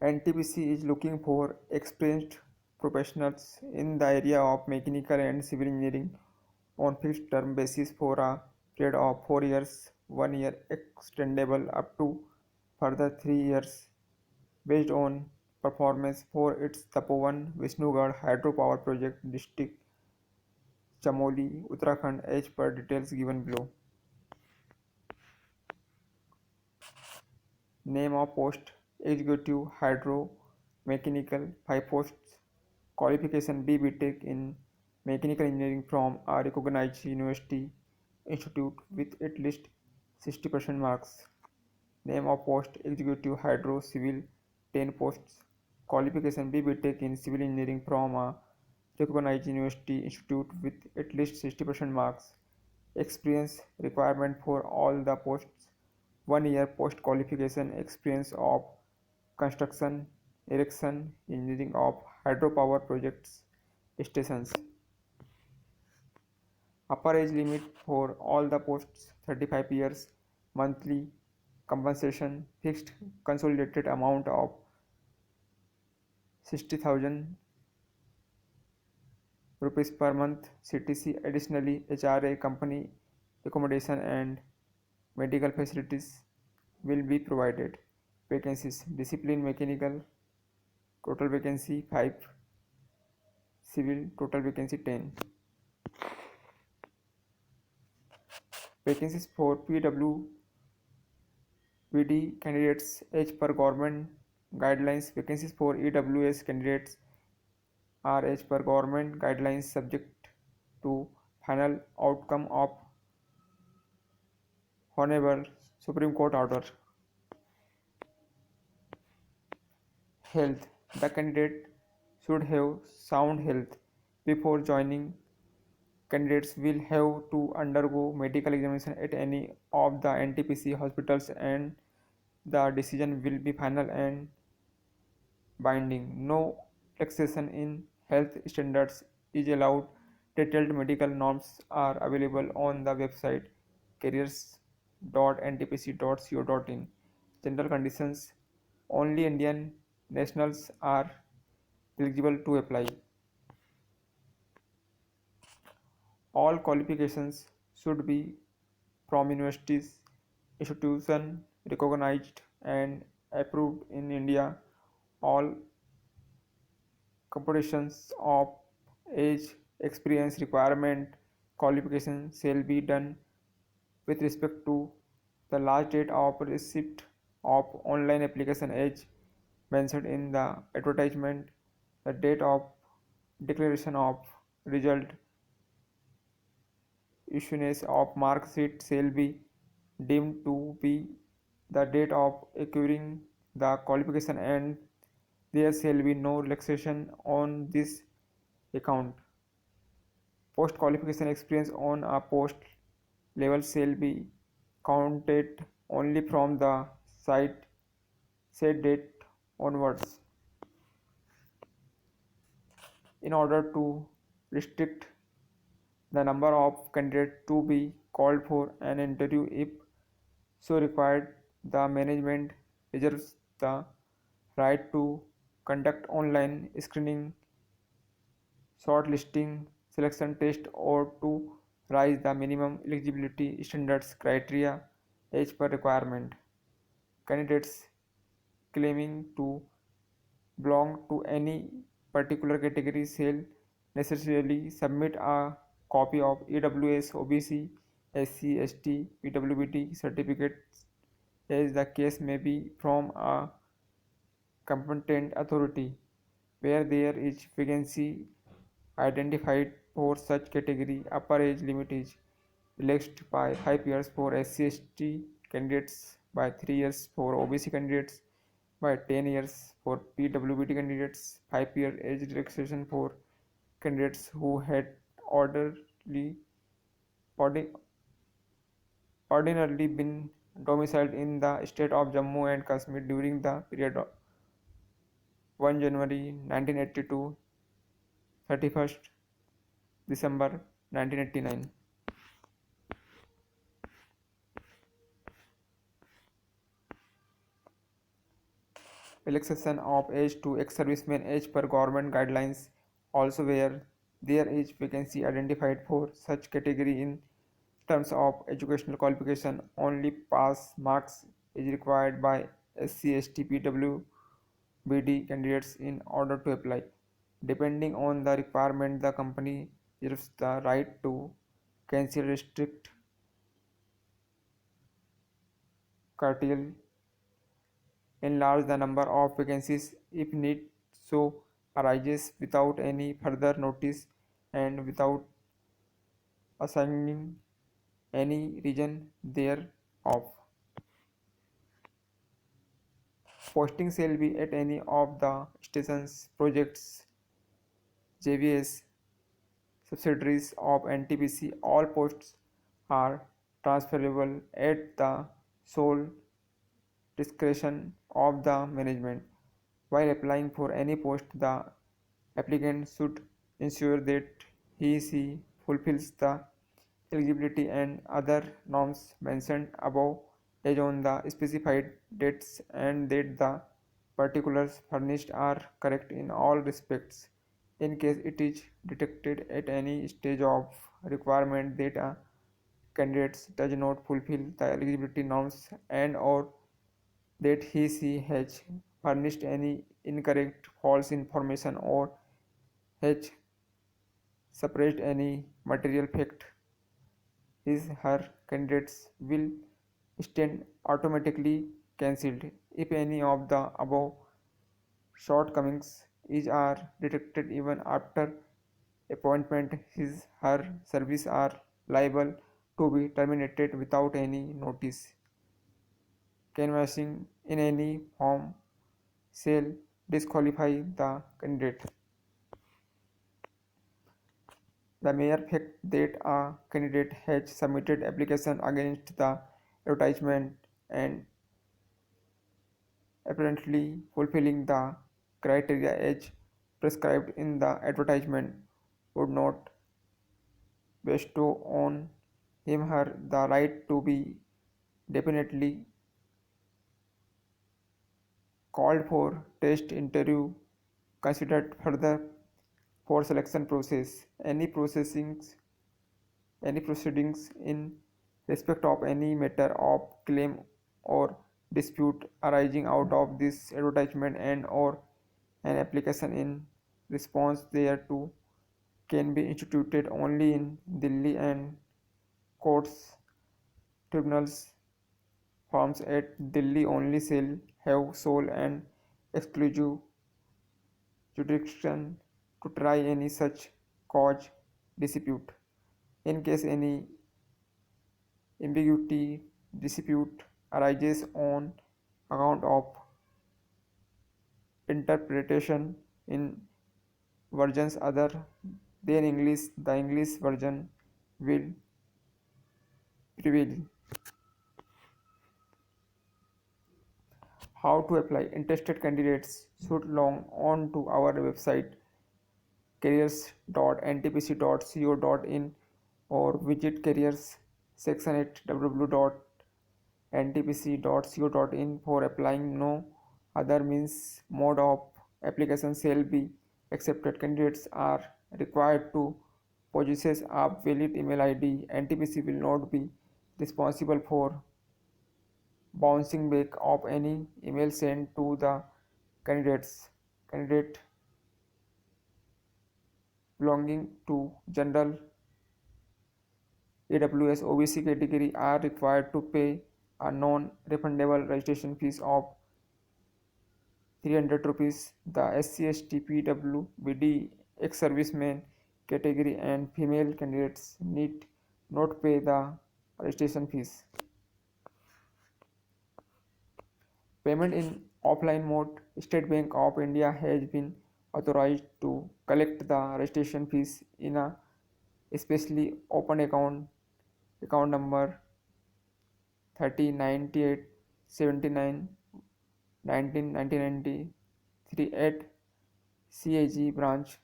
NTPC is looking for experienced professionals in the area of mechanical and civil engineering on fixed term basis for a period of 4 years, 1 year extendable up to further 3 years based on performance for its Tapovan Vishnugarh hydropower project district Chamoli, Uttarakhand as per details given below. Name of post Executive Hydro Mechanical 5 posts. Qualification B. Tech in Mechanical Engineering from a recognized university institute with at least 60% marks. Name of post Executive Hydro Civil 10 posts. Qualification B. Tech in Civil Engineering from a recognized university institute with at least 60% marks. Experience requirement for all the posts: 1 year post qualification experience of construction, erection, engineering of hydropower projects, stations. Upper age limit for all the posts 35 years. Monthly compensation fixed consolidated amount of 60,000 rupees per month CTC. Additionally, HRA company accommodation and medical facilities will be provided. Vacancies: discipline mechanical total vacancy 5, civil total vacancy 10. Vacancies for PWBD candidates as per government guidelines. Vacancies for EWS candidates are as per government guidelines subject to final outcome of Honorable Supreme Court order. Health: the candidate should have sound health before joining. Candidates will have to undergo medical examination at any of the NTPC hospitals and the decision will be final and binding. No relaxation in health standards is allowed. Detailed medical norms are available on the website careers.ntpc.co.in. General conditions: only Indian nationals are eligible to apply. All qualifications should be from universities, institutions recognized and approved in India. All computations of age, experience, requirement, qualification shall be done with respect to the last date of receipt of online application as mentioned in the advertisement. The date of declaration of result, issuance of mark sheet shall be deemed to be the date of acquiring the qualification and there shall be no relaxation on this account. Post qualification experience on a post level shall be counted only from the site set date onwards. In order to restrict the number of candidates to be called for an interview if so required, the management reserves the right to conduct online screening, shortlisting, selection test or to raise the minimum eligibility standards criteria as per requirement. Candidates claiming to belong to any particular category shall necessarily submit a copy of EWS, OBC, SC, ST, PWBT certificates as the case may be from a competent authority. Where there is vacancy identified for such category, upper age limit is relaxed by 5 years for SC/ST candidates, by 3 years for OBC candidates, by 10 years for PWBT candidates, 5-year age relaxation for candidates who had orderly, ordinarily been domiciled in the state of Jammu and Kashmir during the period of 1 January 1980 to 31st December 1989. relaxation of age to ex-servicemen age per government guidelines. Also, where there is vacancy identified for such category in terms of educational qualification, only pass marks is required by SC, ST, PWBD candidates in order to apply. Depending on the requirement, the company reserves the right to cancel restrict curtail enlarge the number of vacancies if need so arises without any further notice and without assigning any reason thereof. Posting shall be at any of the stations, projects, JVS, subsidiaries of NTPC. All posts are transferable at the sole discretion of the management. While applying for any post, the applicant should ensure that he/she fulfills the eligibility and other norms mentioned above as on the specified dates and that the particulars furnished are correct in all respects. In case it is detected at any stage of requirement that a candidate does not fulfill the eligibility norms and or that he/she has furnished any incorrect false information or has suppressed any material fact, his/her candidates will stand automatically cancelled. If any of the above shortcomings are detected even after appointment, his/her service are liable to be terminated without any notice. Canvassing in any form shall disqualify the candidate. The mere fact that a candidate has submitted application against the advertisement and apparently fulfilling the criteria as prescribed in the advertisement would not bestow on him/her the right to be definitely called for test interview considered further for selection process. Any proceedings in respect of any matter of claim or dispute arising out of this advertisement and or an application in response thereto can be instituted only in Delhi and courts tribunals firms at Delhi only shall have sole and exclusive jurisdiction to try any such cause dispute. In case any ambiguity dispute arises on account of interpretation in versions other than English, the English version will prevail. How to apply? Interested candidates should log on to our website careers.ntpc.co.in or visit careers section at www.ntpc.co.in for applying. No other means mode of application shall be accepted. Candidates are required to possess a valid email ID. NTPC will not be responsible for bouncing back of any email sent to the candidate belonging to general AWS OBC category are required to pay a non-refundable registration fees of 300 rupees. The SC/ST PWBD ex-servicemen category and female candidates need not pay the registration fees. Payment in offline mode. State Bank of India has been authorized to collect the registration fees in a specially open account number 30 98 79 19 1993 at CAG branch,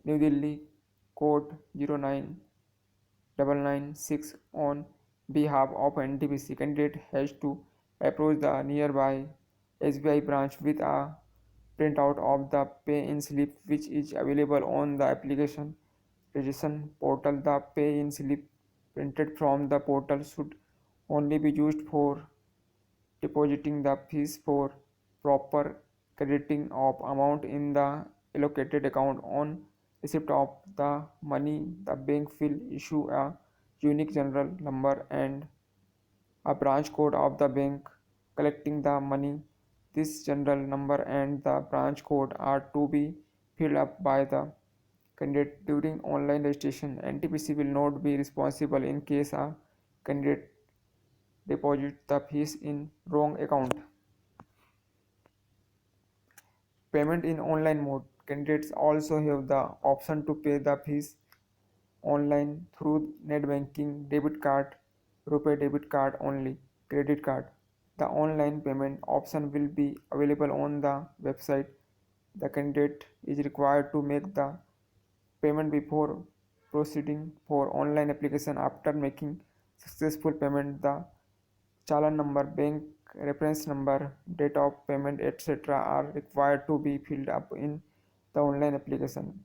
New Delhi, code 09996 on behalf of NTPC. Candidate has to Approach the nearby SBI branch with a printout of the pay-in slip which is available on the application registration portal. The pay-in slip printed from the portal should only be used for depositing the fees for proper crediting of amount in the allocated account. On receipt of the money, the bank will issue a unique general number and a branch code of the bank collecting the money. This general number and the branch code are to be filled up by the candidate during online registration. NTPC will not be responsible in case a candidate deposits the fees in wrong account. Payment in online mode. Candidates also have the option to pay the fees online through net banking, debit card, rupee debit card only, credit card. The online payment option will be available on the website. The candidate is required to make the payment before proceeding for online application. After making successful payment, the challan number, bank reference number, date of payment, etc. are required to be filled up in the online application.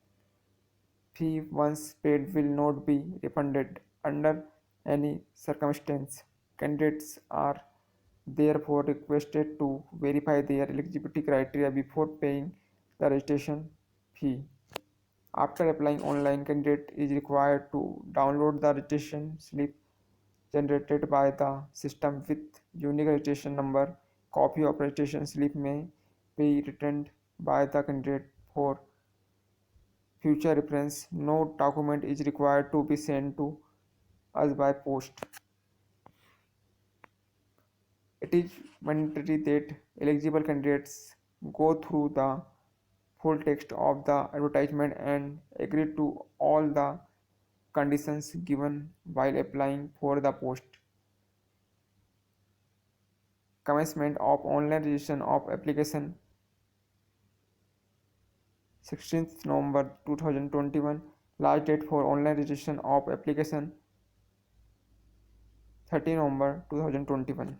Fee once paid will not be refunded under any circumstance. Candidates are therefore requested to verify their eligibility criteria before paying the registration fee. After applying online, candidate is required to download the registration slip generated by the system with unique registration number. Copy of registration slip may be returned by the candidate for future reference. No document is required to be sent to us by post. It is mandatory that eligible candidates go through the full text of the advertisement and agree to all the conditions given while applying for the post. Commencement of online registration of application 16th November 2021. Last date for online registration of application 13 November 2021.